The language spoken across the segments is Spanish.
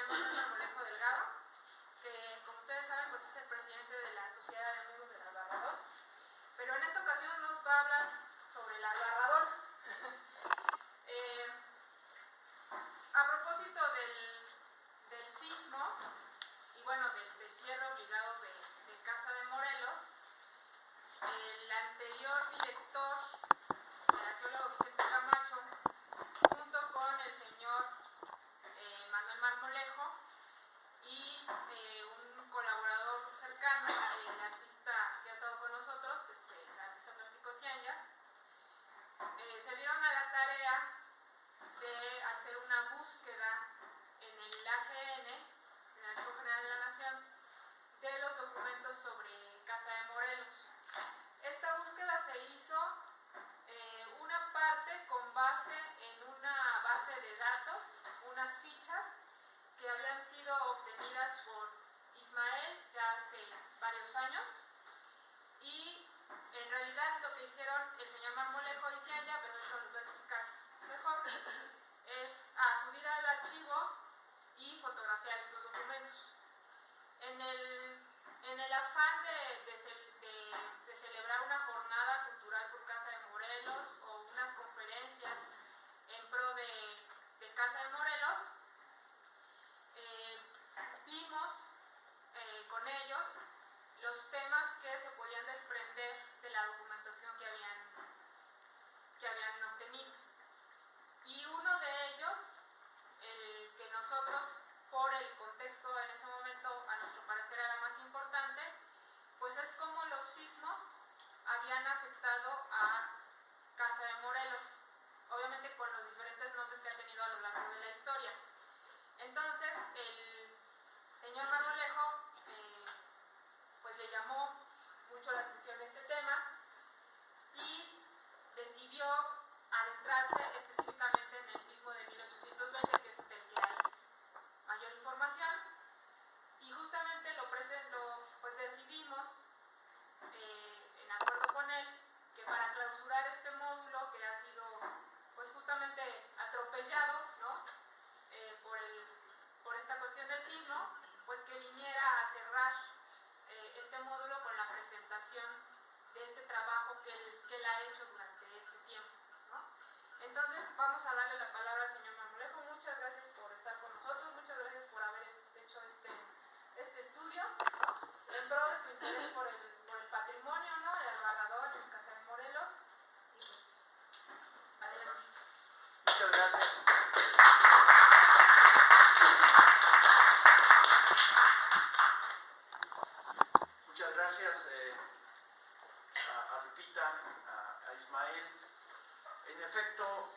señor Manuel Marmolejo Delgado, que como ustedes saben pues es el presidente de la Sociedad de Amigos del Albarrador, pero en esta ocasión nos va a hablar sobre el albarrador. A propósito del sismo y bueno, del cierre obligado de Casa de Morelos, el anterior director, el arqueólogo Vicente Camacho, junto con el señor Manuel Marmolejo y un colaborador cercano, el artista que ha estado con nosotros, el artista plástico Cianya, se dieron a la tarea de hacer una búsqueda en el AGN, en el Archivo General de la Nación, de los documentos sobre Casa de Morelos. Esta búsqueda se hizo una parte con base en una base de datos, unas fichas que habían sido obtenidas por Ismael ya hace varios años, y en realidad lo que hicieron el señor Marmolejo y Cianya, pero esto les voy a explicar mejor, es acudir al archivo y fotografiar estos documentos. En el afán de celebrar una jornada cultural por Casa de Morelos o unas conferencias en pro de Casa de Morelos, vimos con ellos los temas que se podían desprender de la documentación que habían obtenido. Y uno de ellos, el que nosotros, por el contexto en ese momento, a nuestro parecer era más importante, pues es cómo los sismos habían afectado a Casa de Morelos, obviamente con los diferentes nombres que ha tenido a lo largo de la historia. Entonces, el señor Marmolejo pues le llamó mucho la atención este tema y decidió adentrarse específicamente en el sismo de 1820, que es del que hay mayor información, y justamente pues decidimos, en acuerdo con él, que para clausurar este módulo que ha sido pues justamente atropellado, ¿no? Por esta cuestión del sismo, pues que viniera a cerrar este módulo con la presentación de este trabajo que él ha hecho durante este tiempo, ¿no? Entonces vamos a darle la palabra al señor Marmolejo. Muchas gracias por estar con nosotros, muchas gracias por haber hecho este estudio, ¿no? En pro de su interés por el patrimonio, ¿no? El albarrador en Casa de Morelos. Y pues, adelante. Muchas gracias. Muchas gracias a Lupita, a Ismael. En efecto,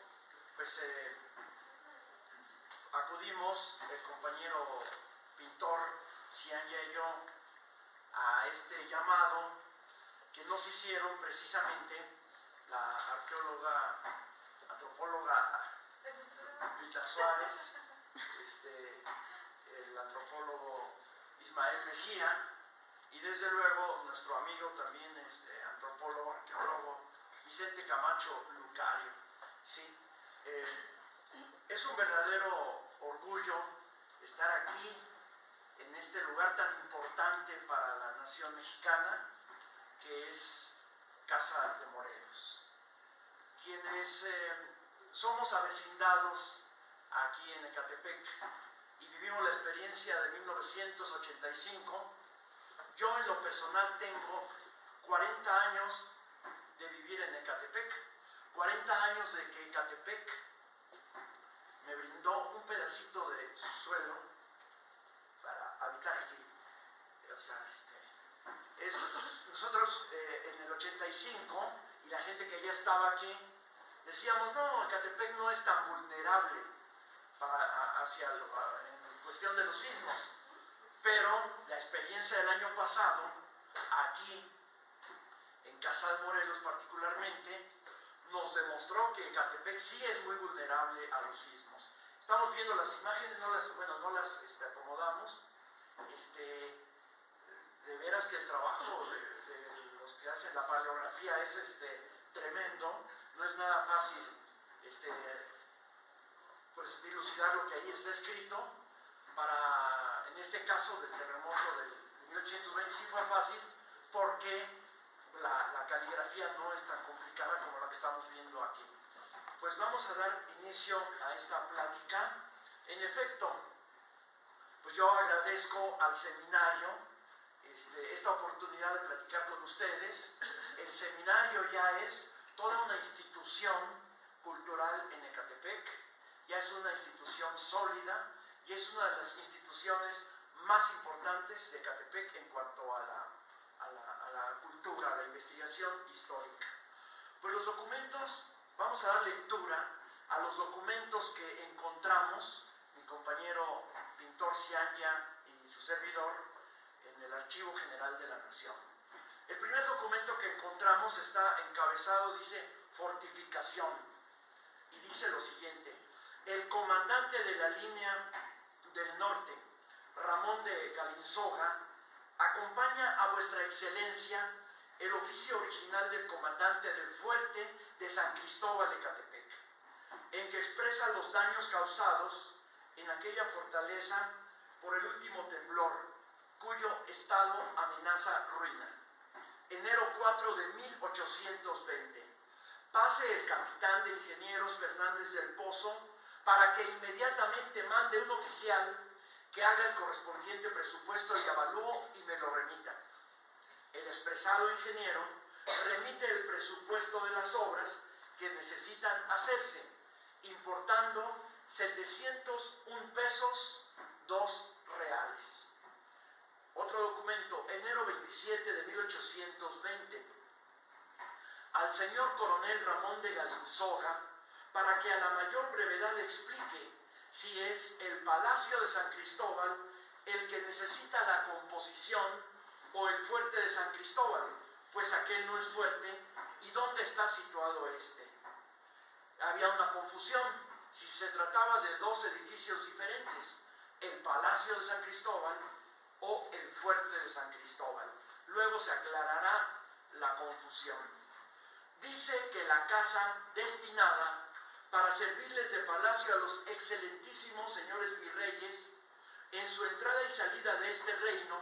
pues acudimos, el compañero pintor Cianya y yo, a este llamado que nos hicieron precisamente la arqueóloga, antropóloga Lupita Suárez, el antropólogo Ismael Mejía, y desde luego nuestro amigo también, antropólogo, arqueólogo Vicente Camacho Lucario. ¿Sí? Es un verdadero orgullo estar aquí, en este lugar tan importante para la nación mexicana, que es Casa de Morelos. Quienes somos avecindados aquí en Ecatepec y vivimos la experiencia de 1985, yo en lo personal tengo 40 años de vivir en Ecatepec, 40 años de que Ecatepec me brindó un pedacito de suelo para habitar aquí. O sea, nosotros en el 85, y la gente que ya estaba aquí, decíamos, no, Ecatepec no es tan vulnerable en cuestión de los sismos. Pero la experiencia del año pasado, aquí, en Casa de Morelos particularmente, nos demostró que Ecatepec sí es muy vulnerable a los sismos. Estamos viendo las imágenes, no las acomodamos. De veras que el trabajo de los que hacen la paleografía es tremendo. No es nada fácil pues dilucidar lo que ahí está escrito, en este caso del terremoto del 1820 sí fue fácil porque la caligrafía no es tan complicada como la que estamos viendo aquí. Pues vamos a dar inicio a esta plática. En efecto, pues yo agradezco al seminario esta oportunidad de platicar con ustedes. El seminario ya es toda una institución cultural en Ecatepec, ya es una institución sólida y es una de las instituciones más importantes de Ecatepec en cuanto a la cultura, a la investigación histórica. Pues los documentos, vamos a dar lectura a los documentos que encontramos, mi compañero pintor Cianya y su servidor, en el Archivo General de la Nación. El primer documento que encontramos está encabezado, dice fortificación, y dice lo siguiente: el comandante de la línea del norte, Ramón de Galinzoga, acompaña a vuestra excelencia el oficio original del comandante del fuerte de San Cristóbal de Ecatepec, en que expresa los daños causados en aquella fortaleza por el último temblor, cuyo estado amenaza ruina. Enero 4 de 1820. Pase el capitán de ingenieros Fernández del Pozo para que inmediatamente mande un oficial que haga el correspondiente presupuesto y avalúo y me lo remita. El expresado ingeniero remite el presupuesto de las obras que necesitan hacerse, importando 701 pesos, 2 reales. Otro documento, enero 27 de 1820. Al señor coronel Ramón de Galinzoga, para que a la mayor brevedad explique si es el Palacio de San Cristóbal el que necesita la composición o el fuerte de San Cristóbal, pues aquel no es fuerte, y dónde está situado este. Había una confusión si se trataba de dos edificios diferentes, el Palacio de San Cristóbal o el fuerte de San Cristóbal. Luego se aclarará la confusión. Dice que la casa destinada para servirles de palacio a los excelentísimos señores virreyes en su entrada y salida de este reino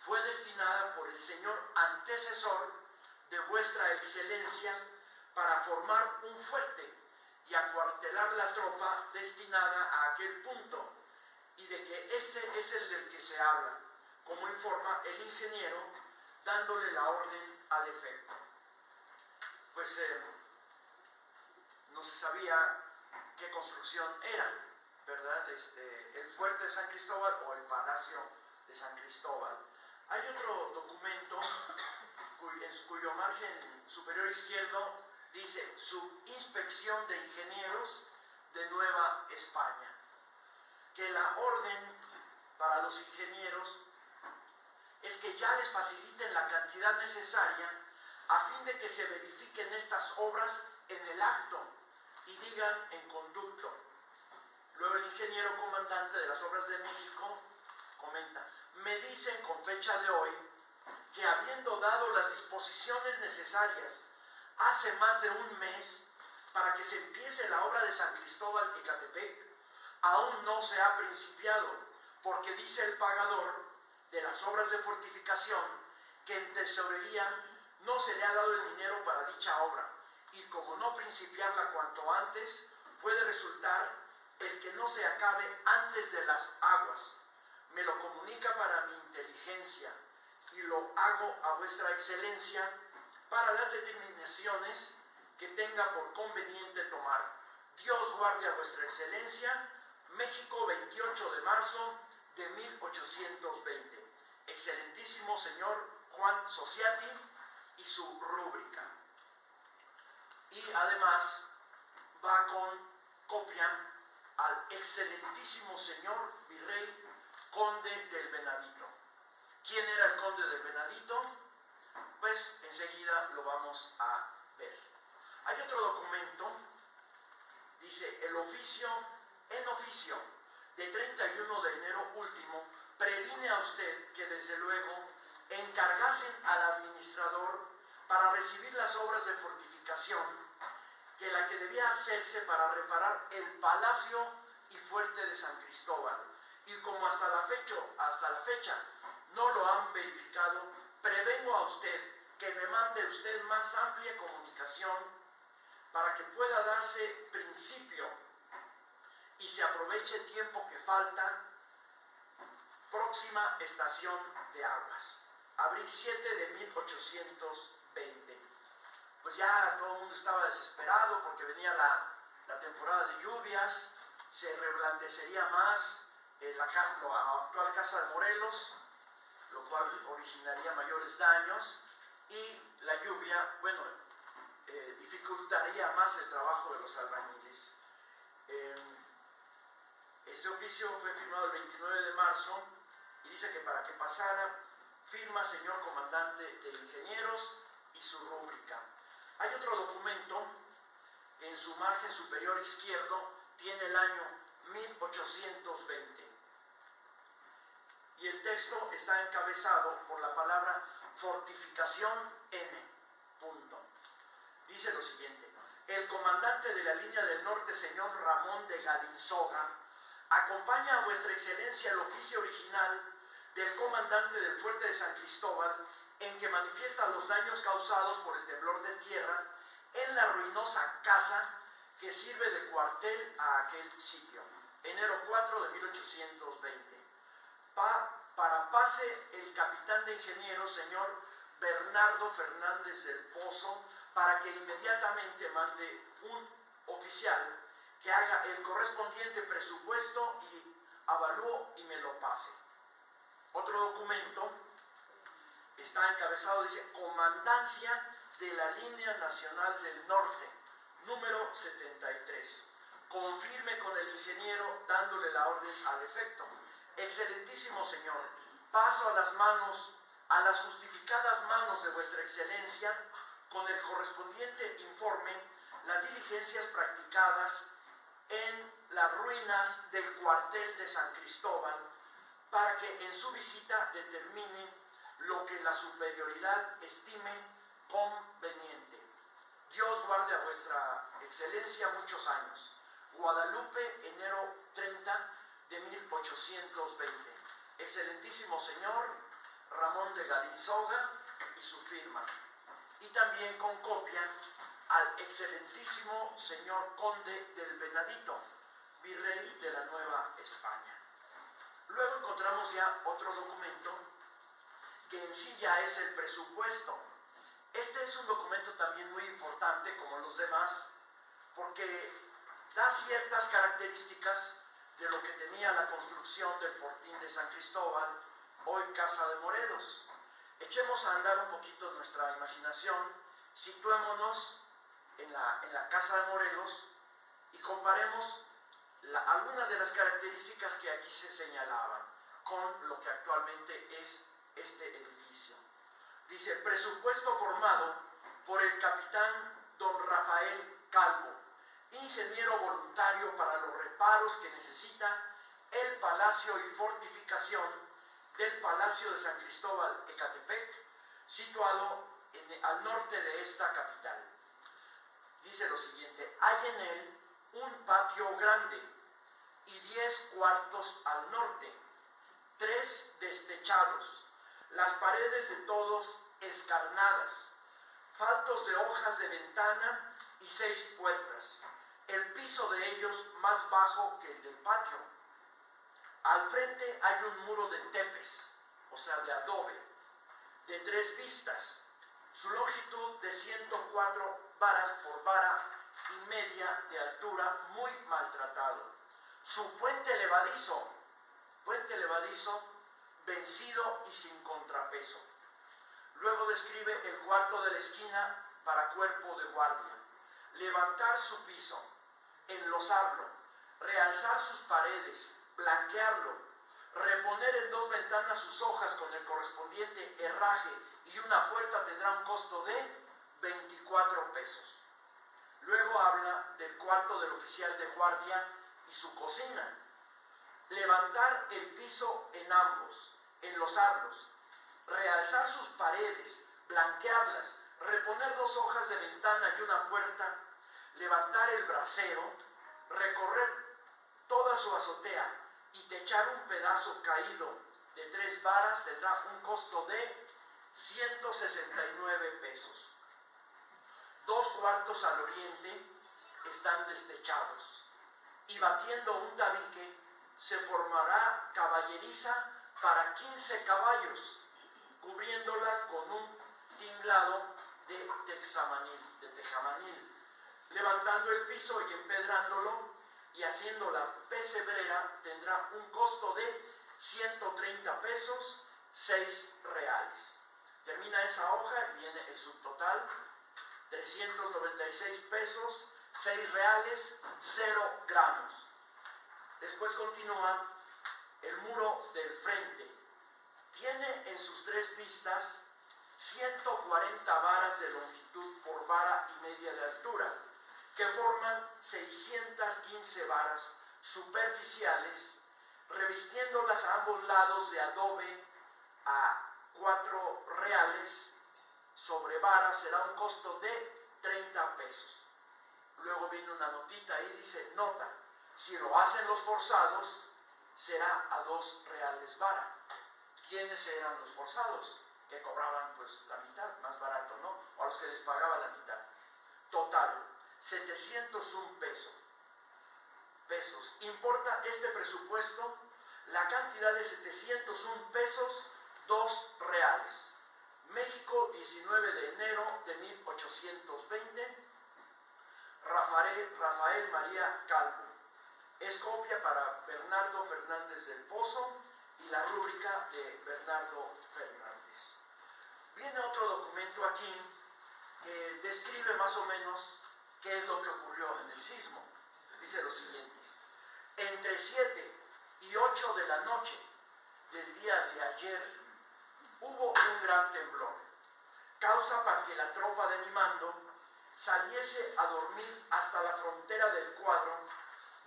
fue destinada por el señor antecesor de vuestra excelencia para formar un fuerte y acuartelar la tropa destinada a aquel punto, y de que este es el del que se habla, como informa el ingeniero, dándole la orden al efecto. Pues no se sabía qué construcción era, ¿verdad? El fuerte de San Cristóbal o el Palacio de San Cristóbal. Hay otro documento en cuyo margen superior izquierdo dice Subinspección de Ingenieros de Nueva España, que la orden para los ingenieros es que ya les faciliten la cantidad necesaria a fin de que se verifiquen estas obras en el acto y digan en conducto. Luego el ingeniero comandante de las Obras de México comenta: me dicen con fecha de hoy que habiendo dado las disposiciones necesarias hace más de un mes para que se empiece la obra de San Cristóbal Ecatepec, aún no se ha principiado, porque dice el pagador de las obras de fortificación que en tesorería no se le ha dado el dinero para dicha obra, y como no principiarla cuanto antes, puede resultar el que no se acabe antes de las aguas. Me lo comunica para mi inteligencia, y lo hago a vuestra excelencia para las determinaciones que tenga por conveniente tomar. Dios guarde a vuestra excelencia. México, 28 de marzo de 1820. Excelentísimo señor Juan Sociati, y su rúbrica. Y además va con copia al excelentísimo señor virrey conde del Venadito. ¿Quién era el conde del Venadito? Pues enseguida lo vamos a ver. Hay otro documento, dice el oficio de 31 de enero último, previne a usted que desde luego encargasen al administrador para recibir las obras de fortificación, que la que debía hacerse para reparar el palacio y fuerte de San Cristóbal, y como hasta la fecha no lo han verificado, prevengo a usted que me mande usted más amplia comunicación para que pueda darse principio y se aproveche el tiempo que falta. Próxima estación de aguas, abril 7 de 1820. Pues ya todo el mundo estaba desesperado porque venía la temporada de lluvias, se reblandecería más la actual Casa de Morelos, lo cual originaría mayores daños, y la lluvia, bueno, dificultaría más el trabajo de los albañiles. Este oficio fue firmado el 29 de marzo y dice que para que pasara, firma señor comandante de ingenieros y su rúbrica. Hay otro documento que en su margen superior izquierdo tiene el año 1820 y el texto está encabezado por la palabra fortificación N. Punto. Dice lo siguiente: el comandante de la línea del norte, señor Ramón de Galinzoga, acompaña a vuestra excelencia el oficio original del comandante del fuerte de San Cristóbal, en que manifiesta los daños causados por el temblor de tierra en la ruinosa casa que sirve de cuartel a aquel sitio, enero 4 de 1820. Para pase el capitán de ingenieros, señor Bernardo Fernández del Pozo, para que inmediatamente mande un oficial que haga el correspondiente presupuesto y avalúo y me lo pase. Otro documento está encabezado, dice Comandancia de la Línea Nacional del Norte, número 73. Confirme con el ingeniero dándole la orden al efecto. Excelentísimo señor, paso a las justificadas manos de vuestra excelencia, con el correspondiente informe, las diligencias practicadas en las ruinas del cuartel de San Cristóbal, para que en su visita determine lo que la superioridad estime conveniente. Dios guarde a vuestra excelencia muchos años. Guadalupe, enero 30 de 1820. Excelentísimo señor Ramón de Galinzoga y su firma. Y también con copia al excelentísimo señor conde del Venadito, virrey de la Nueva España. Luego encontramos ya otro documento que en sí ya es el presupuesto. Este es un documento también muy importante, como los demás, porque da ciertas características de lo que tenía la construcción del fortín de San Cristóbal, hoy Casa de Morelos. Echemos a andar un poquito nuestra imaginación, situémonos en la Casa de Morelos y comparemos algunas de las características que aquí se señalaban con lo que actualmente es este edificio. Dice, presupuesto formado por el capitán don Rafael Calvo, ingeniero voluntario para los reparos que necesita el palacio y fortificación del Palacio de San Cristóbal Ecatepec, situado al norte de esta capital. Dice lo siguiente, hay en él un patio grande y 10 cuartos al norte, 3 destechados, las paredes de todos escarnadas, faltos de hojas de ventana y 6 puertas, el piso de ellos más bajo que el del patio. Al frente hay un muro de tepes, o sea, de adobe, de 3 vistas, su longitud de 104 varas por vara y media de altura, muy maltratado. Su puente levadizo, vencido y sin contrapeso. Luego describe el cuarto de la esquina para cuerpo de guardia. Levantar su piso, enlosarlo, realzar sus paredes, blanquearlo, reponer en 2 ventanas sus hojas con el correspondiente herraje y una puerta tendrá un costo de 24 pesos. Luego habla del cuarto del oficial de guardia y su cocina. Levantar el piso en ambos, enlosarlos, realzar sus paredes, blanquearlas, reponer 2 hojas de ventana y una puerta, levantar el brasero, recorrer toda su azotea, y techar un pedazo caído de 3 varas tendrá un costo de 169 pesos. 2 cuartos al oriente están destechados, y batiendo un tabique se formará caballeriza para 15 caballos, cubriéndola con un tinglado de tejamanil, levantando el piso y empedrándolo, y haciendo la pesebrera tendrá un costo de 130 pesos, 6 reales. Termina esa hoja y viene el subtotal, 396 pesos, 6 reales, 0 gramos. Después continúa: el muro del frente tiene en sus 3 vistas 140 varas de longitud por vara y media de altura, que forman 615 varas superficiales, revistiéndolas a ambos lados de adobe a 4 reales sobre vara. Será un costo de 30 pesos. Luego viene una notita ahí, dice: nota, si lo hacen los forzados, será a 2 reales vara. ¿Quiénes eran los forzados? Que cobraban pues la mitad, más barato, ¿no? O a los que les pagaba la mitad. Total, 701 pesos. Importa este presupuesto la cantidad de 701 pesos, 2 reales. México, 19 de enero de 1820. Rafael María Calvo. Es copia para Bernardo Fernández del Pozo y la rúbrica de Bernardo Fernández. Viene otro documento aquí que describe más o menos qué es lo que ocurrió en el sismo. Dice lo siguiente: entre 7 y 8 de la noche del día de ayer hubo un gran temblor, causa para que la tropa de mi mando saliese a dormir hasta la frontera del cuadro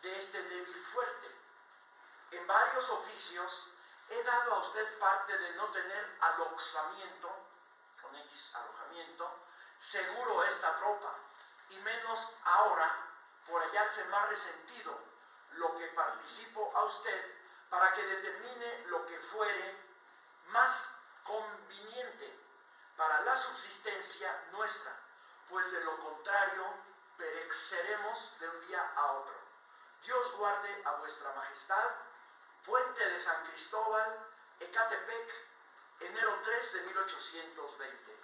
de este débil fuerte. En varios oficios he dado a usted parte de no tener alojamiento, con X alojamiento, seguro esta tropa, y menos ahora por hallarse más resentido, lo que participo a usted para que determine lo que fuere más conveniente para la subsistencia nuestra, pues de lo contrario pereceremos de un día a otro. Dios guarde a vuestra majestad. Puente de San Cristóbal, Ecatepec, enero 3 de 1820.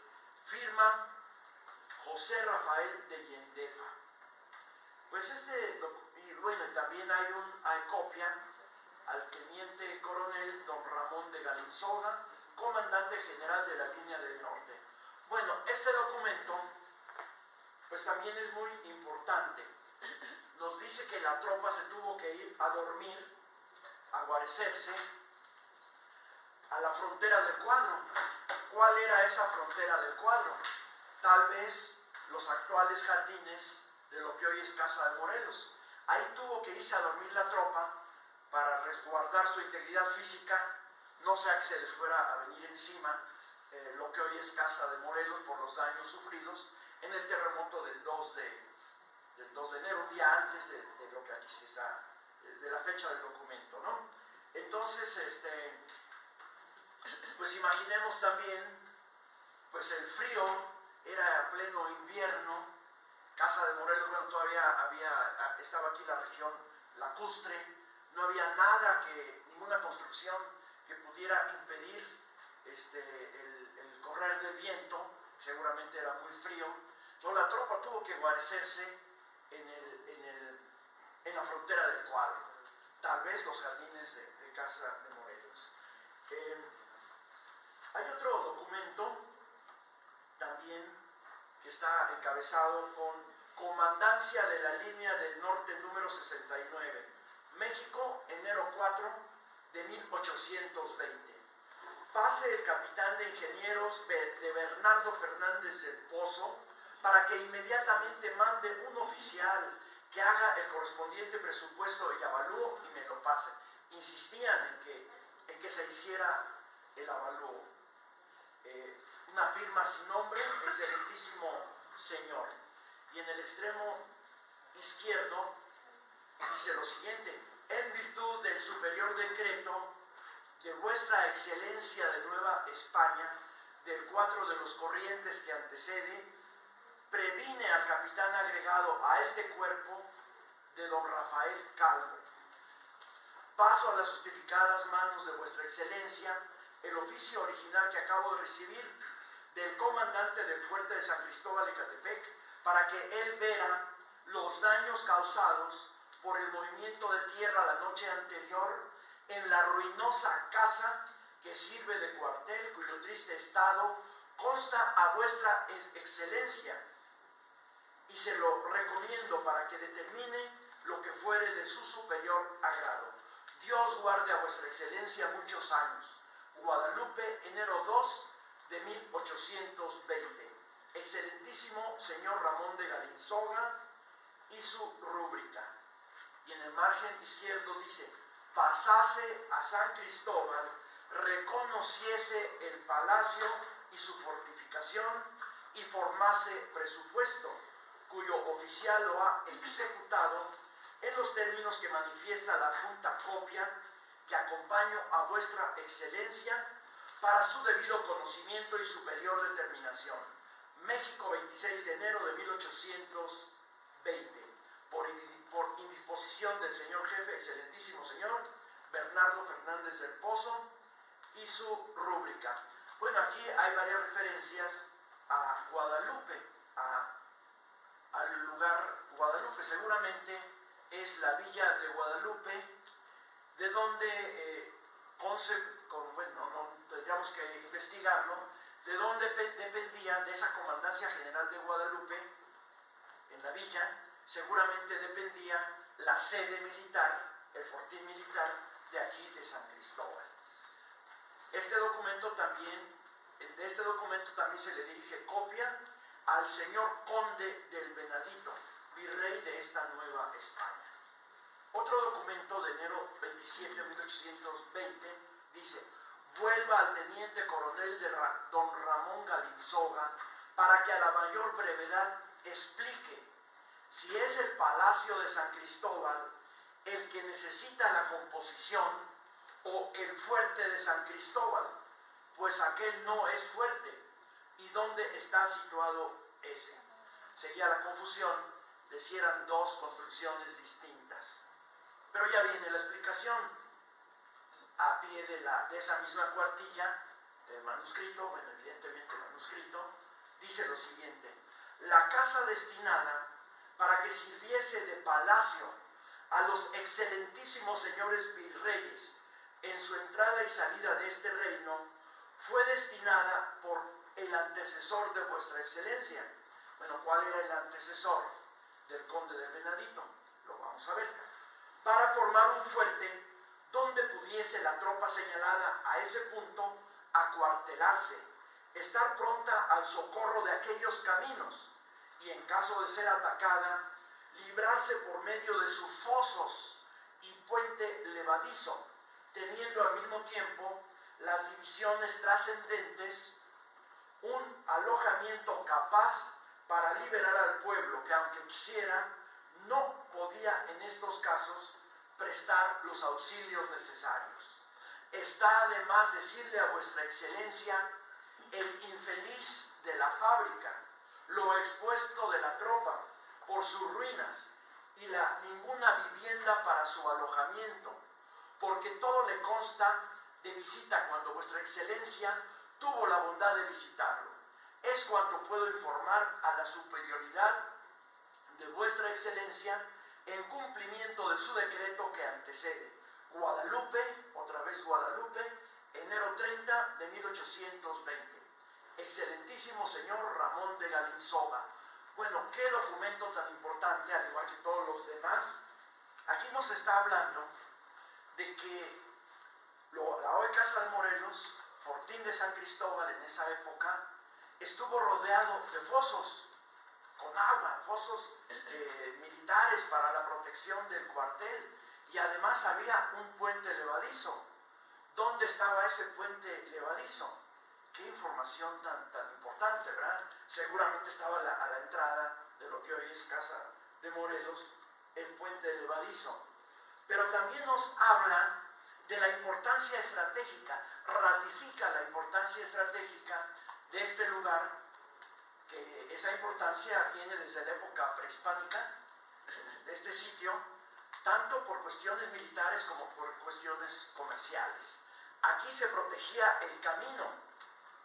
Firma José Rafael de Yendefa. Pues y bueno, también hay copia al teniente coronel don Ramón de Galinzoga, comandante general de la línea del norte. Bueno, este documento pues también es muy importante. Nos dice que la tropa se tuvo que ir a dormir, a guarecerse a la frontera del cuadro. ¿Cuál era esa frontera del cuadro? Tal vez los actuales jardines de lo que hoy es Casa de Morelos. Ahí tuvo que irse a dormir la tropa para resguardar su integridad física, no sea que se les fuera a venir encima lo que hoy es Casa de Morelos por los daños sufridos en el terremoto del 2 de enero, un día antes de lo que aquí se da, de la fecha del documento, ¿no? Entonces, pues imaginemos también, pues el frío, era pleno invierno. Casa de Morelos, bueno, todavía estaba aquí la región lacustre, no había nada, ninguna construcción que pudiera impedir el correr del viento, seguramente era muy frío. Entonces la tropa tuvo que guarecerse en la frontera del cuadro, tal vez los jardines de Casa de Morelos. Hay otro documento también que está encabezado con Comandancia de la Línea del Norte número 69, México, enero 4 de 1820. Pase el capitán de ingenieros de Bernardo Fernández del Pozo para que inmediatamente mande un oficial que haga el correspondiente presupuesto y avalúo y me lo pase. Insistían en que se hiciera el avalúo. Una firma sin nombre, excelentísimo señor. Y en el extremo izquierdo dice lo siguiente: en virtud del superior vuestra excelencia de Nueva España, del 4 de los Corrientes que antecede, previne al capitán agregado a este cuerpo de don Rafael Calvo. Paso a las justificadas manos de vuestra excelencia el oficio original que acabo de recibir del comandante del fuerte de San Cristóbal Ecatepec, para que él vea los daños causados por el movimiento de tierra la noche anterior en la ruinosa casa que sirve de cuartel, cuyo triste estado consta a vuestra excelencia, y se lo recomiendo para que determine lo que fuere de su superior agrado. Dios guarde a vuestra excelencia muchos años. Guadalupe, enero 2 de 1820. Excelentísimo señor Ramón de Galinzoga, y su rúbrica. Y en el margen izquierdo dice: pasase a San Cristóbal, reconociese el palacio y su fortificación, y formase presupuesto, cuyo oficial lo ha executado en los términos que manifiesta la adjunta copia que acompaño a vuestra excelencia para su debido conocimiento y superior determinación. México, 26 de enero de 1820. Por indisposición del señor jefe, excelentísimo señor Bernardo Fernández del Pozo, y su rúbrica. Bueno, aquí hay varias referencias a Guadalupe, al lugar Guadalupe. Seguramente es la villa de Guadalupe, de donde, no tendríamos que investigarlo, de donde dependía de esa comandancia general de Guadalupe, en la villa, seguramente dependía la sede militar, el fortín militar de aquí de San Cristóbal. De este documento también se le dirige copia al señor conde del Venadito, virrey de esta Nueva España. Otro documento de enero 27 de 1820 dice: vuelva al teniente coronel de don Ramón Galinzoga para que a la mayor brevedad explique si es el Palacio de San Cristóbal el que necesita la composición o el fuerte de San Cristóbal, pues aquel no es fuerte, y dónde está situado ese. Seguía la confusión de si eran dos construcciones distintas. Pero ya viene la explicación. A pie de esa misma cuartilla, el manuscrito, bueno, evidentemente el manuscrito, dice lo siguiente: la casa destinada para que sirviese de palacio a los excelentísimos señores virreyes en su entrada y salida de este reino, fue destinada por el antecesor de vuestra excelencia. Bueno, ¿cuál era el antecesor del conde del Venadito? Lo vamos a ver. Para formar un fuerte donde pudiese la tropa señalada a ese punto acuartelarse, estar pronta al socorro de aquellos caminos, y en caso de ser atacada, librarse por medio de sus fosos y puente levadizo, teniendo al mismo tiempo las divisiones trascendentes un alojamiento capaz para liberar al pueblo que, aunque quisiera, no podía en estos casos prestar los auxilios necesarios. Está además decirle a vuestra excelencia el infeliz de la fábrica, lo expuesto de la tropa por sus ruinas, y ninguna vivienda para su alojamiento, porque todo le consta de visita cuando vuestra excelencia tuvo la bondad de visitarlo. Es cuanto puedo informar a la superioridad de vuestra excelencia en cumplimiento de su decreto que antecede. Guadalupe, otra vez Guadalupe, enero 30 de 1820. Excelentísimo señor Ramón de Galinzoga. Bueno, qué documento tan importante, al igual que todos los demás. Aquí nos está hablando de que la hoy Casa de Morelos, fortín de San Cristóbal en esa época, estuvo rodeado de fosos con agua, fosos militares para la protección del cuartel, y además había un puente levadizo. ¿Dónde estaba ese puente levadizo? Qué información tan importante, ¿verdad? Seguramente estaba a la entrada de lo que hoy es Casa de Morelos, el puente levadizo. Pero también nos habla de la importancia estratégica, ratifica la importancia estratégica de este lugar, que esa importancia viene desde la época prehispánica, de este sitio, tanto por cuestiones militares como por cuestiones comerciales. Aquí se protegía el camino,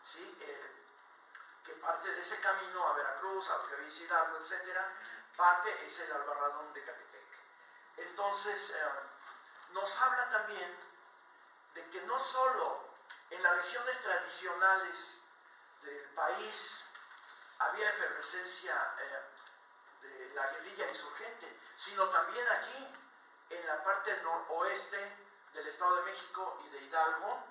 ¿sí? Que parte de ese camino a Veracruz, a Hidalgo, etcétera, parte es el Albarradón de Catepec. Entonces, nos habla también de que no solo en las regiones tradicionales del país había efervescencia de la guerrilla insurgente, sino también aquí, en la parte noroeste del Estado de México y de Hidalgo,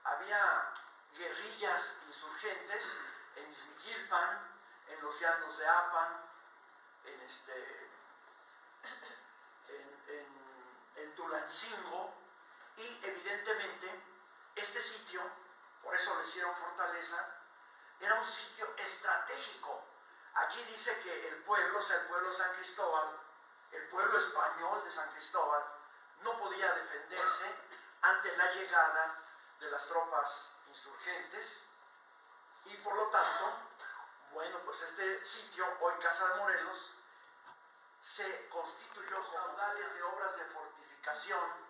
había guerrillas insurgentes en Izmiquilpan, en los llanos de Apan, en Tulancingo, y evidentemente este sitio, por eso lo hicieron fortaleza, era un sitio estratégico. Aquí dice que el pueblo, o sea, el pueblo de San Cristóbal, el pueblo español de San Cristóbal, no podía defenderse ante la llegada de las tropas insurgentes, y por lo tanto, bueno, pues este sitio, hoy Casa de Morelos, se constituyó con caudales de obras de fortificación,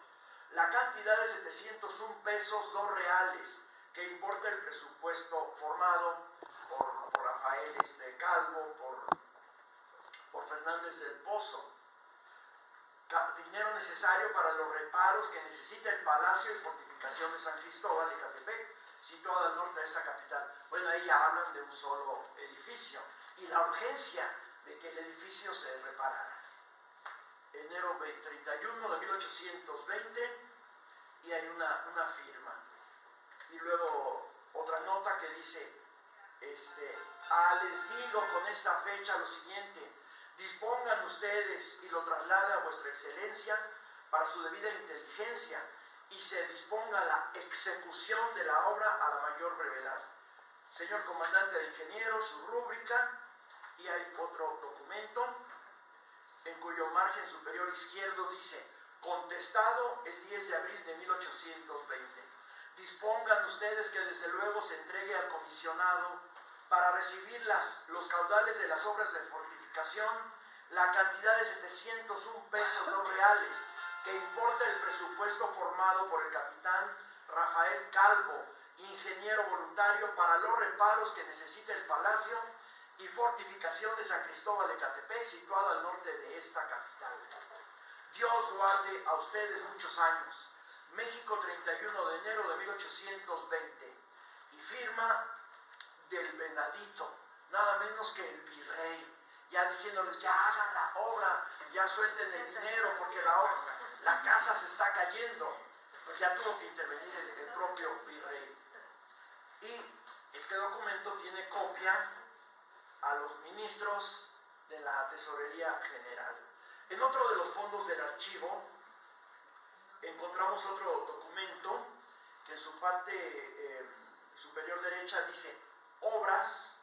la cantidad de 701 pesos, 2 reales, que importa el presupuesto formado por Rafael Calvo, por Fernández del Pozo. Dinero necesario para los reparos que necesita el Palacio de Fortificación de San Cristóbal de Catepec, situado al norte de esta capital. Bueno, ahí ya hablan de un solo edificio y la urgencia de que el edificio se reparara. Enero 31 de 1820, y hay una firma. Y luego otra nota que dice, les digo con esta fecha lo siguiente: dispongan ustedes y lo traslade a vuestra excelencia para su debida inteligencia, y se disponga la ejecución de la obra a la mayor brevedad. Señor comandante de ingenieros, su rúbrica, y hay otro documento en cuyo margen superior izquierdo dice: contestado el 10 de abril de 1820. Dispongan ustedes que desde luego se entregue al comisionado para recibir los caudales de las obras de fortificación la cantidad de 701 pesos, 2 reales, que importa el presupuesto formado por el capitán Rafael Calvo, ingeniero voluntario, para los reparos que necesita el Palacio y Fortificación de San Cristóbal de Catepec, situado al norte de esta capital. Dios guarde a ustedes muchos años. México, 31 de enero de 1820. Y firma del Venadito, nada menos que el virrey, ya diciéndoles: ya hagan la obra, ya suelten el dinero, porque la casa se está cayendo. Pues ya tuvo que intervenir el propio virrey. Y este documento tiene copia a los ministros de la Tesorería General. En otro de los fondos del archivo encontramos otro documento que en su parte superior derecha dice: obras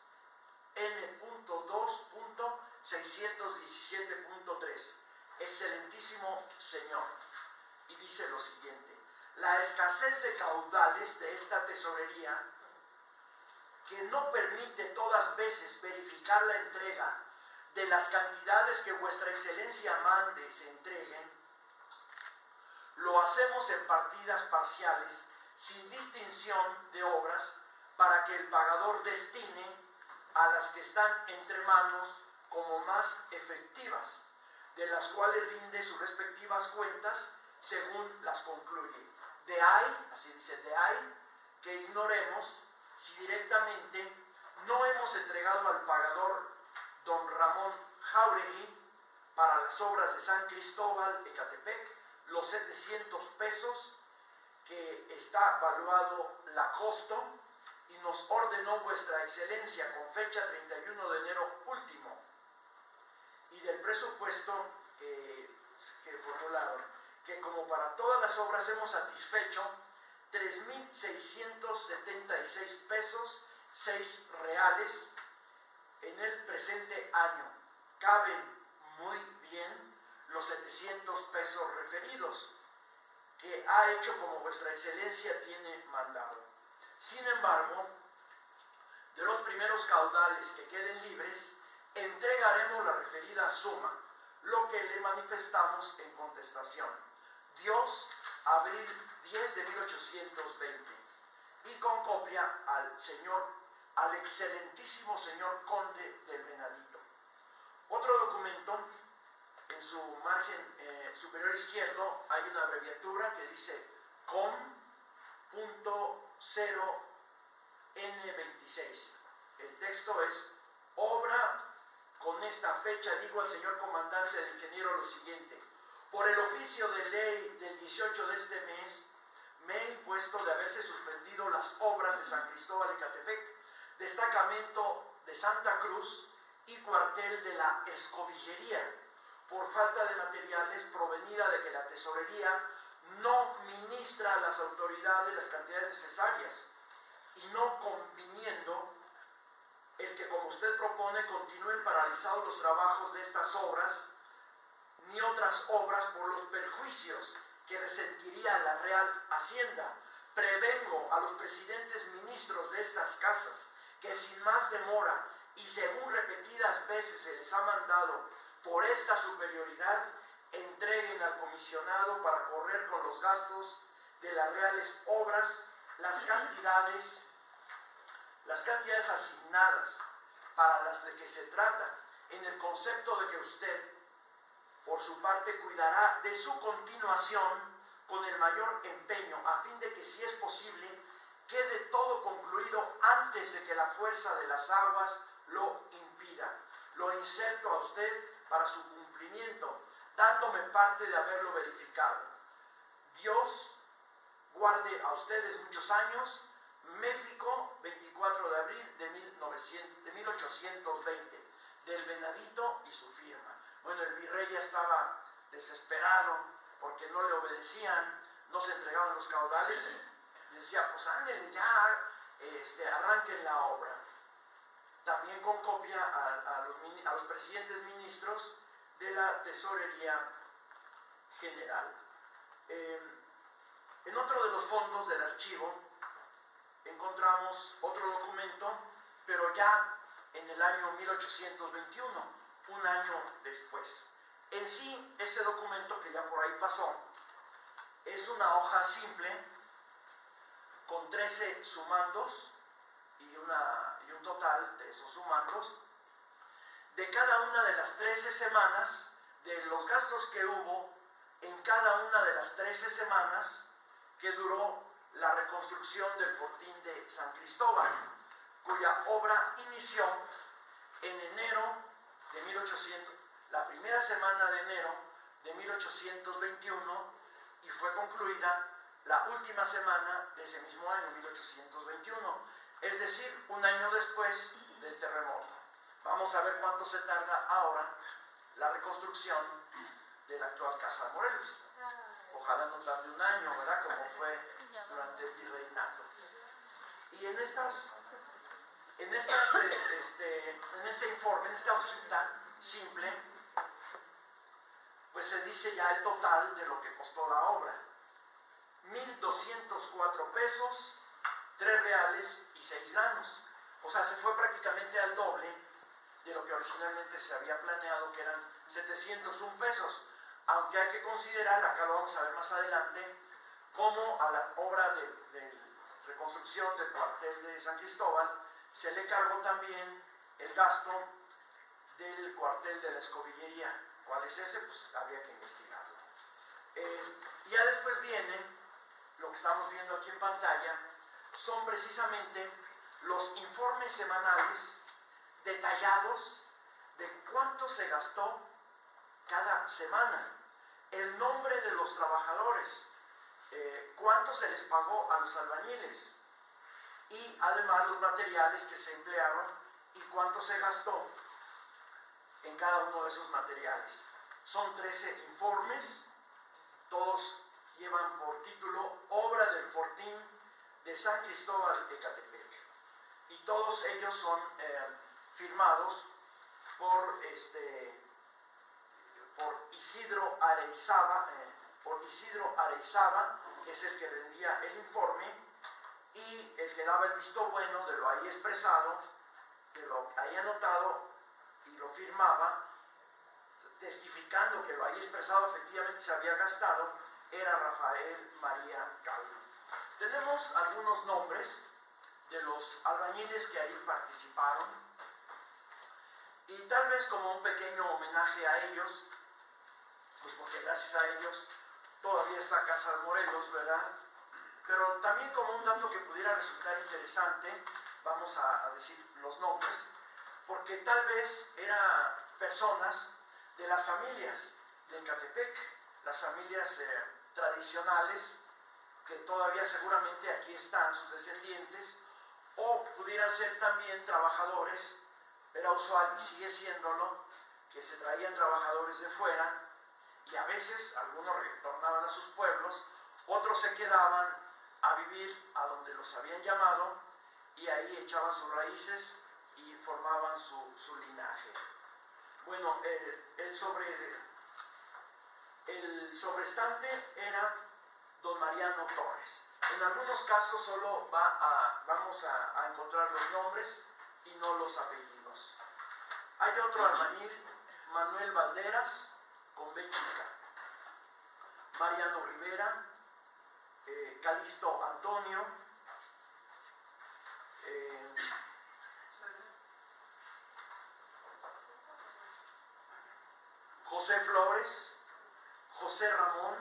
N.2.617.3. Excelentísimo señor. Y dice lo siguiente: la escasez de caudales de esta tesorería, que no permite todas veces verificar la entrega de las cantidades que vuestra excelencia mande se entreguen, lo hacemos en partidas parciales, sin distinción de obras, para que el pagador destine a las que están entre manos como más efectivas, de las cuales rinde sus respectivas cuentas según las concluye. De ahí, así dice, de ahí que ignoremos si directamente no hemos entregado al pagador don Ramón Jáuregui para las obras de San Cristóbal de Catepec los 700 pesos que está valuado la costo, y nos ordenó vuestra excelencia con fecha 31 de enero último, y del presupuesto que formularon, que como para todas las obras hemos satisfecho 3.676 pesos, 6 reales en el presente año. Caben muy bien los 700 pesos referidos, que ha hecho como vuestra excelencia tiene mandado. Sin embargo, de los primeros caudales que queden libres, entregaremos la referida suma, lo que le manifestamos en contestación. Dios, abril 10 de 1820, y con copia al excelentísimo señor conde del Venadito. Otro documento, en su margen superior izquierdo hay una abreviatura que dice COM.0N26. El texto es: obra con esta fecha, digo al señor comandante del ingeniero lo siguiente: por el oficio de ley del 18 de este mes, me he impuesto de haberse suspendido las obras de San Cristóbal Ecatepec, destacamento de Santa Cruz y cuartel de la Escobillería, por falta de materiales provenida de que la tesorería no ministra a las autoridades las cantidades necesarias, y no conviniendo el que, como usted propone, continúen paralizados los trabajos de estas obras, ni otras obras, por los perjuicios que resentiría la Real Hacienda. Prevengo a los presidentes ministros de estas casas que sin más demora y según repetidas veces se les ha mandado por esta superioridad, entreguen al comisionado para correr con los gastos de las reales obras las cantidades asignadas para las de que se trata, en el concepto de que usted, por su parte, cuidará de su continuación con el mayor empeño, a fin de que, si es posible, quede todo concluido antes de que la fuerza de las aguas lo impida. Lo inserto a usted para su cumplimiento, dándome parte de haberlo verificado. Dios guarde a ustedes muchos años. México, 24 de abril de 1820, del Venadito y su firma. Bueno, el virrey ya estaba desesperado porque no le obedecían, no se entregaban los caudales, y decía: pues ándenle ya, arranquen la obra. También con copia a los presidentes ministros de la Tesorería General. En otro de los fondos del archivo encontramos otro documento, pero ya en el año 1821, un año después. En sí, ese documento, que ya por ahí pasó, es una hoja simple con 13 sumandos y un total de esos sumandos de cada una de las 13 semanas, de los gastos que hubo en cada una de las 13 semanas que duró la reconstrucción del fortín de San Cristóbal, cuya obra inició en enero de 1800, la primera semana de enero de 1821, y fue concluida la última semana de ese mismo año, 1821, es decir, un año después del terremoto. Vamos a ver cuánto se tarda ahora la reconstrucción de la actual Casa de Morelos. Ojalá no tarde un año, ¿verdad? Como fue durante el virreinato. Y en este informe, en esta hojita simple, pues se dice ya el total de lo que costó la obra: 1,204 pesos, 3 reales y 6 granos. O sea, se fue prácticamente al doble de lo que originalmente se había planeado, que eran 701 pesos. Aunque hay que considerar, acá lo vamos a ver más adelante, cómo a la obra de reconstrucción del cuartel de San Cristóbal se le cargó también el gasto del cuartel de la Escobillería. ¿Cuál es ese? Pues habría que investigarlo. Ya después viene lo que estamos viendo aquí en pantalla, son precisamente los informes semanales detallados de cuánto se gastó cada semana, el nombre de los trabajadores, cuánto se les pagó a los albañiles, y además los materiales que se emplearon y cuánto se gastó en cada uno de esos materiales. Son 13 informes, todos llevan por título Obra del Fortín de San Cristóbal de Ecatepec, y todos ellos son firmados por Isidro Areizábal, por Isidro Areizaba, que es el que rendía el informe, y el que daba el visto bueno de lo ahí expresado, de lo ahí anotado, y lo firmaba, testificando que lo ahí expresado efectivamente se había gastado, era Rafael María Calvo. Tenemos algunos nombres de los albañiles que ahí participaron, y tal vez como un pequeño homenaje a ellos, pues porque gracias a ellos todavía está Casa de Morelos, ¿verdad? Pero también como un dato que pudiera resultar interesante, vamos a decir los nombres, porque tal vez eran personas de las familias de Ecatepec, las familias tradicionales, que todavía seguramente aquí están sus descendientes, o pudieran ser también trabajadores, era usual y sigue siéndolo, que se traían trabajadores de fuera, y a veces algunos retornaban a sus pueblos, otros se quedaban a vivir a donde los habían llamado, y ahí echaban sus raíces y formaban su linaje. Bueno, el sobrestante era don Mariano Torres. En algunos casos solo vamos a encontrar los nombres y no los apellidos. Hay otro albañil, Manuel Valderas, con B chica, Mariano Rivera, Calixto Antonio, José Flores, José Ramón,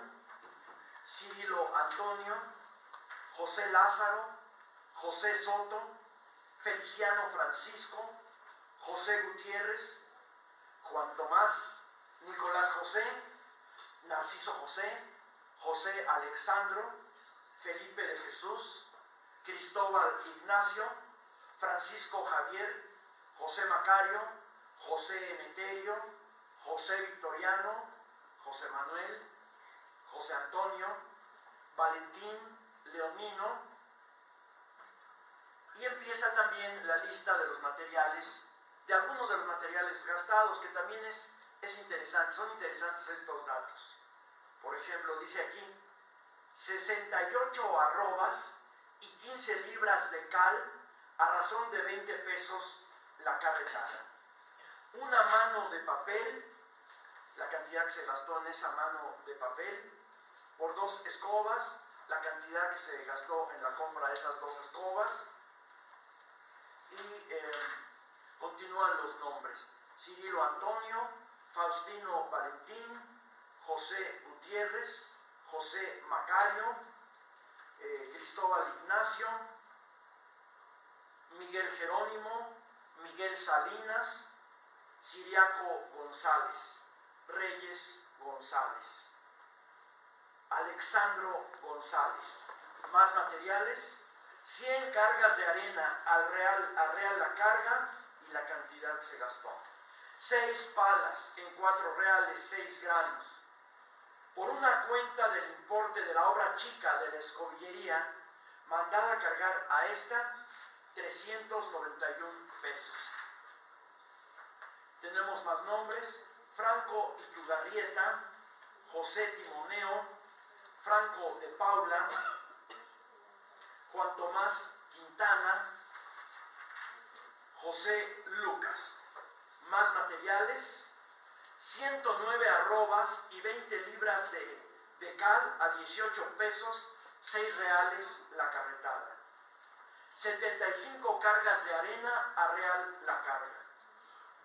Cirilo Antonio, José Lázaro, José Soto, Feliciano Francisco, José Gutiérrez, Juan Tomás, Nicolás José, Narciso José, José Alexandro, Felipe de Jesús, Cristóbal Ignacio, Francisco Javier, José Macario, José Emeterio, José Victoriano, José Manuel, José Antonio, Valentín Leonino, y empieza también la lista de los materiales, de algunos de los materiales gastados, que también es interesante, son interesantes estos datos. Por ejemplo, dice aquí, 68 arrobas y 15 libras de cal a razón de 20 pesos la carretada. Una mano de papel, la cantidad que se gastó en esa mano de papel, por 2 escobas, la cantidad que se gastó en la compra de esas 2 escobas, y continúan los nombres: Cirilo Antonio, Faustino Valentín, José Gutiérrez, José Macario, Cristóbal Ignacio, Miguel Jerónimo, Miguel Salinas, Ciriaco González, Reyes González, Alexandro González. Más materiales: 100 cargas de arena al real la carga y la cantidad que se gastó. 6 palas en 4 reales 6 granos. Por una cuenta del importe de la obra chica de la escobillería, mandada a cargar a esta 391 pesos. Tenemos más nombres: Franco Itugarrieta, José Timoneo, Franco de Paula, Juan Tomás Quintana, José Lucas. Más materiales: 109 arrobas y 20 libras de cal a 18 pesos, 6 reales la carretada. 75 cargas de arena a real la carga.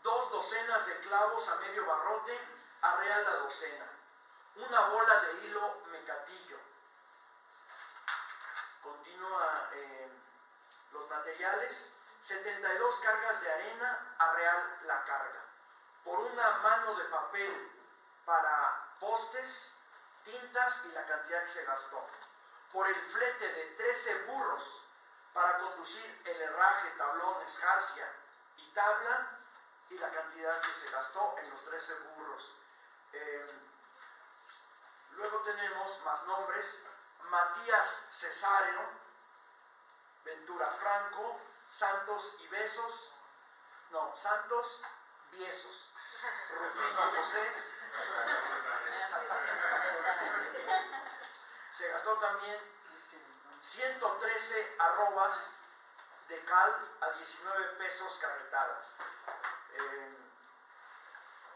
2 docenas de clavos a medio barrote a real la docena. Una bola de hilo mecatillo. Continúa los materiales: 72 cargas de arena a real la carga. Por una mano de papel para postes, tintas y la cantidad que se gastó. Por el flete de 13 burros para conducir el herraje, tablones, jarcia y tabla, y la cantidad que se gastó en los 13 burros. Luego tenemos más nombres: Matías Cesáreo, Ventura Franco, Santos Biesos, Rufino José. Se gastó también 113 arrobas de cal a 19 pesos carretada.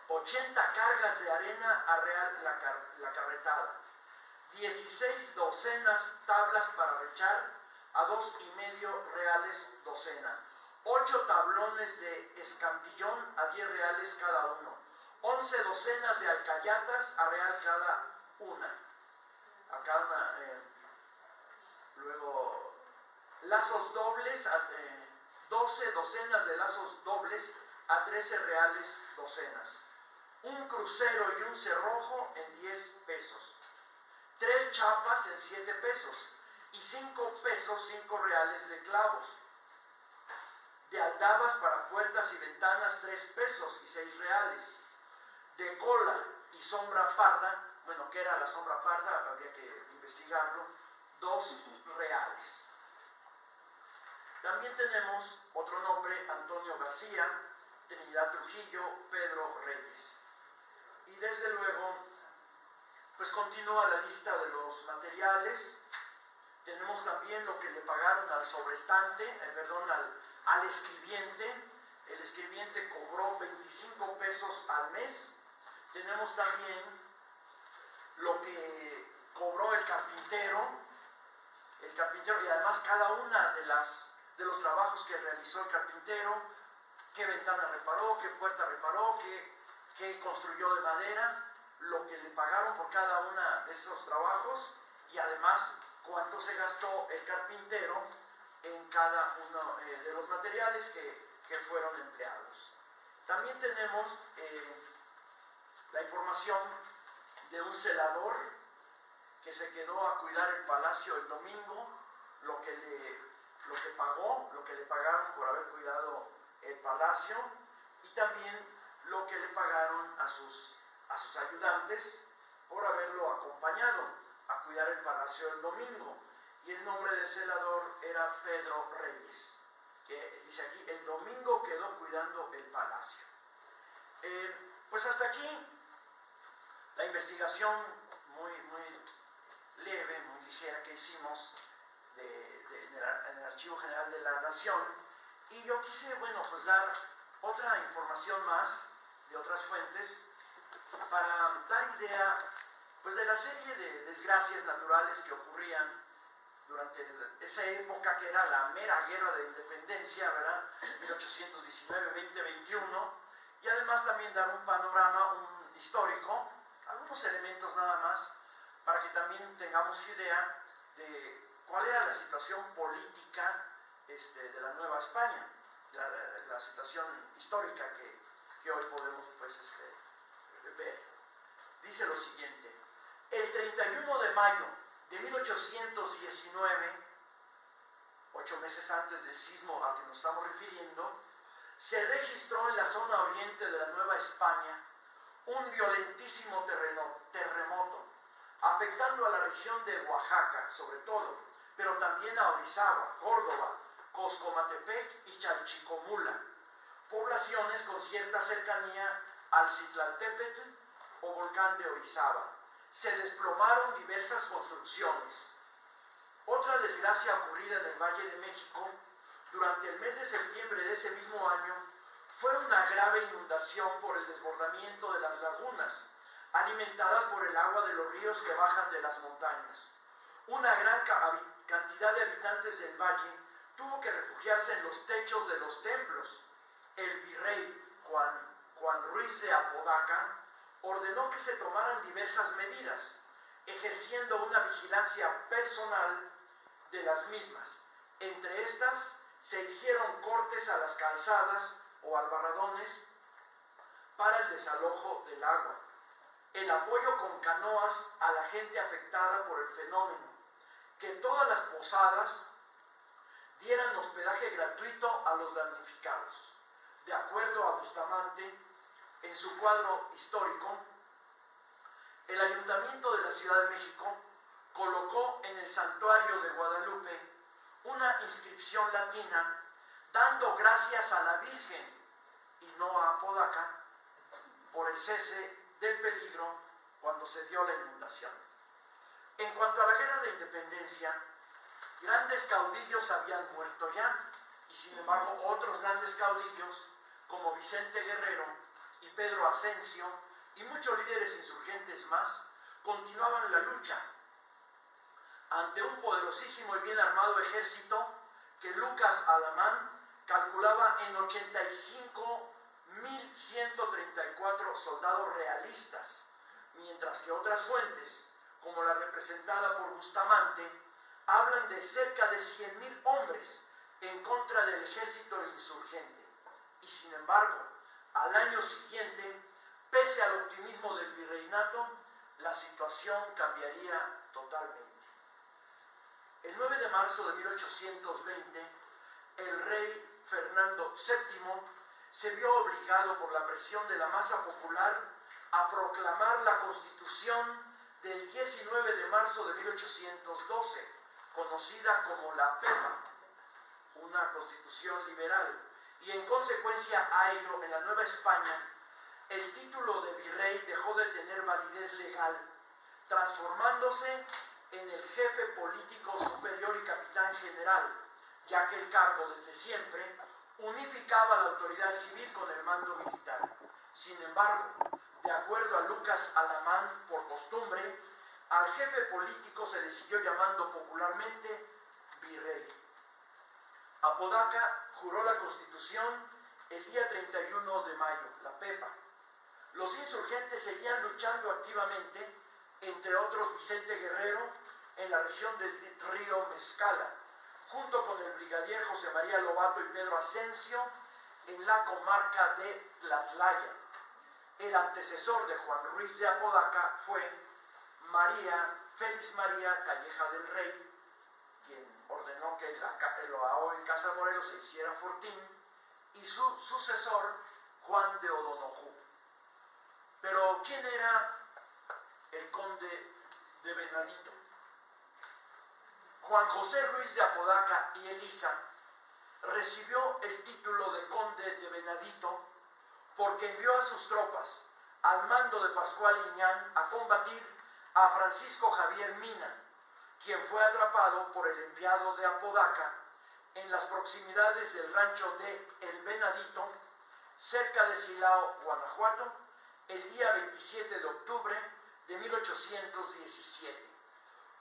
80 cargas de arena a real la carretada. 16 docenas tablas para rechar a 2,5 reales docena. 8 tablones de escantillón a 10 reales cada uno. 11 docenas de alcayatas a real cada una. Acá una, luego lazos dobles, 12 docenas de lazos dobles a 13 reales docenas. Un crucero y un cerrojo en 10 pesos. 3 chapas en 7 pesos. Y 5 pesos, 5 reales de clavos. De aldabas para puertas y ventanas, 3 pesos y 6 reales. De cola y sombra parda, bueno, ¿qué era la sombra parda? Habría que investigarlo, 2 reales. También tenemos otro nombre, Antonio García, Trinidad Trujillo, Pedro Reyes. Y desde luego, pues continúa la lista de los materiales. Tenemos también lo que le pagaron al sobrestante, al escribiente. El escribiente cobró 25 pesos al mes. Tenemos también lo que cobró el carpintero y además cada una de los trabajos que realizó el carpintero, qué ventana reparó, qué puerta reparó, qué construyó de madera, lo que le pagaron por cada una de esos trabajos y además cuánto se gastó el carpintero en cada uno de los materiales que fueron empleados. También tenemos la información de un celador que se quedó a cuidar el palacio el domingo, lo que le pagaron por haber cuidado el palacio y también lo que le pagaron a sus ayudantes por haberlo acompañado a cuidar el palacio el domingo. Y el nombre del celador era Pedro Reyes, que dice aquí, el domingo quedó cuidando el palacio. Pues hasta aquí la investigación muy leve, muy ligera que hicimos en el Archivo General de la Nación, y yo quise, pues dar otra información más de otras fuentes para dar idea pues de la serie de desgracias naturales que ocurrían durante esa época que era la mera guerra de independencia, ¿verdad? 1819-2021, y además también dar un panorama histórico, algunos elementos nada más, para que también tengamos idea de cuál era la situación política de la Nueva España, la situación histórica que hoy podemos ver. Dice lo siguiente: el 31 de mayo de 1819, 8 meses antes del sismo al que nos estamos refiriendo, se registró en la zona oriente de la Nueva España un violentísimo terremoto, afectando a la región de Oaxaca sobre todo, pero también a Orizaba, Córdoba, Coscomatepec y Chalchicomula, poblaciones con cierta cercanía al Citlaltépetl o volcán de Orizaba. Se desplomaron diversas construcciones. Otra desgracia ocurrida en el Valle de México durante el mes de septiembre de ese mismo año fue una grave inundación por el desbordamiento de las lagunas, alimentadas por el agua de los ríos que bajan de las montañas. Una gran cantidad de habitantes del valle tuvo que refugiarse en los techos de los templos. El virrey Juan Ruiz de Apodaca ordenó que se tomaran diversas medidas, ejerciendo una vigilancia personal de las mismas. Entre estas, se hicieron cortes a las calzadas o albarradones para el desalojo del agua. El apoyo con canoas a la gente afectada por el fenómeno, que todas las posadas dieran hospedaje gratuito a los damnificados. De acuerdo a Bustamante, en su cuadro histórico, el Ayuntamiento de la Ciudad de México colocó en el santuario de Guadalupe una inscripción latina dando gracias a la Virgen y no a Apodaca por el cese del peligro cuando se dio la inundación. En cuanto a la guerra de independencia, grandes caudillos habían muerto ya, y sin embargo otros grandes caudillos como Vicente Guerrero y Pedro Asensio y muchos líderes insurgentes más continuaban la lucha ante un poderosísimo y bien armado ejército que Lucas Alamán calculaba en 85.134 soldados realistas, mientras que otras fuentes, como la representada por Bustamante, hablan de cerca de 100.000 hombres en contra del ejército insurgente. Y sin embargo, al año siguiente, pese al optimismo del virreinato, la situación cambiaría totalmente. El 9 de marzo de 1820, el rey Fernando VII se vio obligado por la presión de la masa popular a proclamar la Constitución del 19 de marzo de 1812, conocida como la PEPA, una constitución liberal, y en consecuencia a ello, en la Nueva España, el título de virrey dejó de tener validez legal, transformándose en el jefe político superior y capitán general, ya que el cargo desde siempre unificaba la autoridad civil con el mando militar. Sin embargo, de acuerdo a Lucas Alamán, por costumbre, al jefe político se le siguió llamando popularmente virrey. Apodaca juró la Constitución el día 31 de mayo, la PEPA. Los insurgentes seguían luchando activamente, entre otros Vicente Guerrero, en la región del río Mezcala, junto con el brigadier José María Lobato y Pedro Asensio, en la comarca de Tlatlaya. El antecesor de Juan Ruiz de Apodaca fue Félix María Calleja del Rey, quien ordenó que la hoy Casa Morelos se hiciera fortín, y su sucesor, Juan de O'Donojú. Pero, ¿quién era el conde de Venadito? Juan José Ruiz de Apodaca y Elisa recibió el título de conde de Venadito porque envió a sus tropas al mando de Pascual Liñán a combatir a Francisco Javier Mina, quien fue atrapado por el enviado de Apodaca en las proximidades del rancho de El Venadito, cerca de Silao, Guanajuato, el día 27 de octubre de 1817.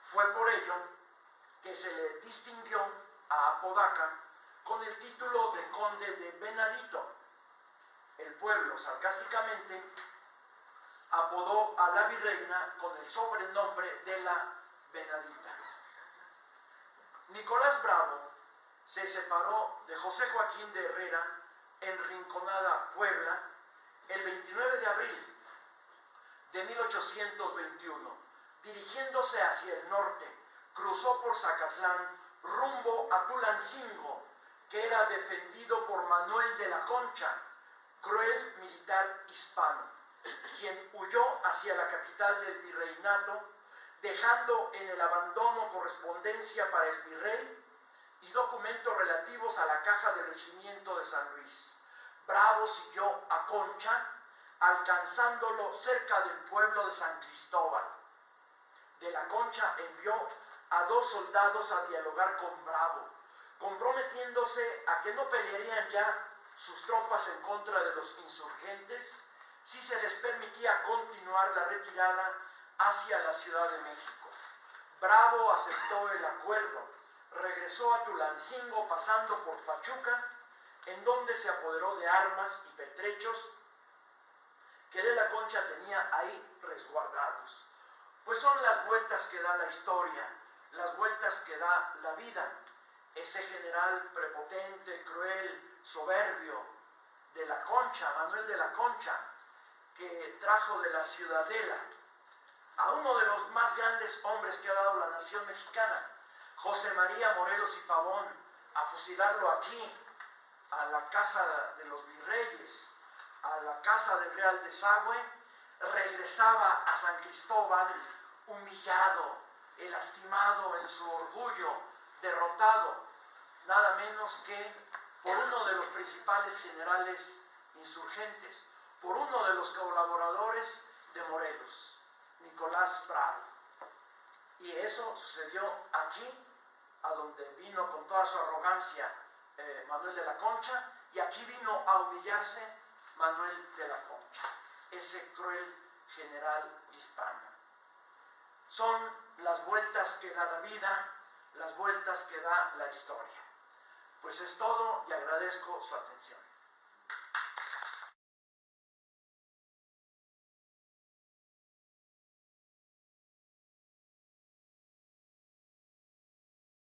Fue por ello que se le distinguió a Apodaca con el título de conde de Venadito. El pueblo, sarcásticamente, apodó a la virreina con el sobrenombre de la Venadita. Nicolás Bravo se separó de José Joaquín de Herrera en Rinconada, Puebla, el 29 de abril de 1821. Dirigiéndose hacia el norte, cruzó por Zacatlán rumbo a Tulancingo, que era defendido por Manuel de la Concha, cruel militar hispano, quien huyó hacia la capital del virreinato, dejando en el abandono correspondencia para el virrey y documentos relativos a la caja del regimiento de San Luis. Bravo siguió a Concha, alcanzándolo cerca del pueblo de San Cristóbal. De la Concha envió a 2 soldados a dialogar con Bravo, comprometiéndose a que no pelearían ya sus tropas en contra de los insurgentes si se les permitía continuar la retirada hacia la Ciudad de México. Bravo aceptó el acuerdo, regresó a Tulancingo pasando por Pachuca, en donde se apoderó de armas y pertrechos que de la Concha tenía ahí resguardados. Pues son las vueltas que da la historia, las vueltas que da la vida. Ese general prepotente, cruel, soberbio de la Concha, Manuel de la Concha, que trajo de la Ciudadela a uno de los más grandes hombres que ha dado la nación mexicana, José María Morelos y Pavón, a fusilarlo aquí, a la casa de los virreyes, a la casa del Real Desagüe, regresaba a San Cristóbal humillado, lastimado en su orgullo, derrotado, nada menos que por uno de los principales generales insurgentes, por uno de los colaboradores de Morelos, Nicolás Prado. Y eso sucedió aquí, a donde vino con toda su arrogancia Manuel de la Concha, y aquí vino a humillarse Manuel de la Concha, ese cruel general hispano. Son las vueltas que da la vida, las vueltas que da la historia. Pues es todo y agradezco su atención.